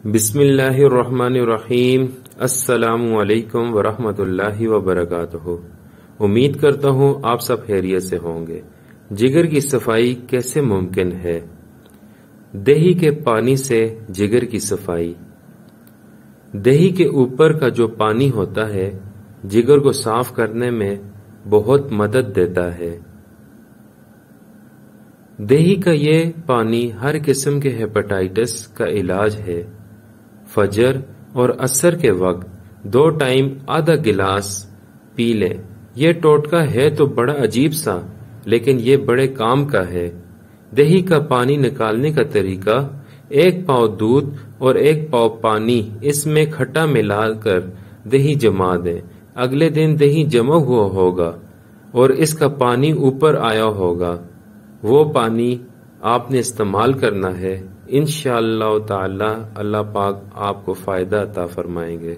بسم اللہ الرحمن الرحیم۔ السلام علیکم ورحمۃ اللہ وبرکاتہ۔ امید کرتا ہوں آپ سب خیریت سے ہوں گے۔ جگر کی صفائی کیسے ممکن ہے؟ دہی کے پانی سے جگر کی صفائی۔ دہی کے اوپر کا جو پانی ہوتا ہے جگر کو صاف کرنے میں بہت مدد دیتا ہے۔ دہی کا یہ پانی ہر قسم کے ہیپاٹائٹس کا علاج ہے۔ فجر اور عصر کے وقت 2 ٹائم آدھا گلاس پی لیں۔ یہ ٹوٹکا ہے تو بڑا عجیب سا، لیکن یہ بڑے کام کا ہے۔ دہی کا پانی نکالنے کا طریقہ: 1 پاؤ دودھ اور 1 پاؤ پانی، اس میں کھٹا ملا کر دہی جما دیں۔ اگلے دن دہی جمع ہوا ہوگا اور اس کا پانی اوپر آیا ہوگا۔ وہ پانی آپ نے استعمال کرنا ہے۔ انشاءاللہ تعالی اللہ پاک آپ کو فائدہ عطا فرمائیں گے۔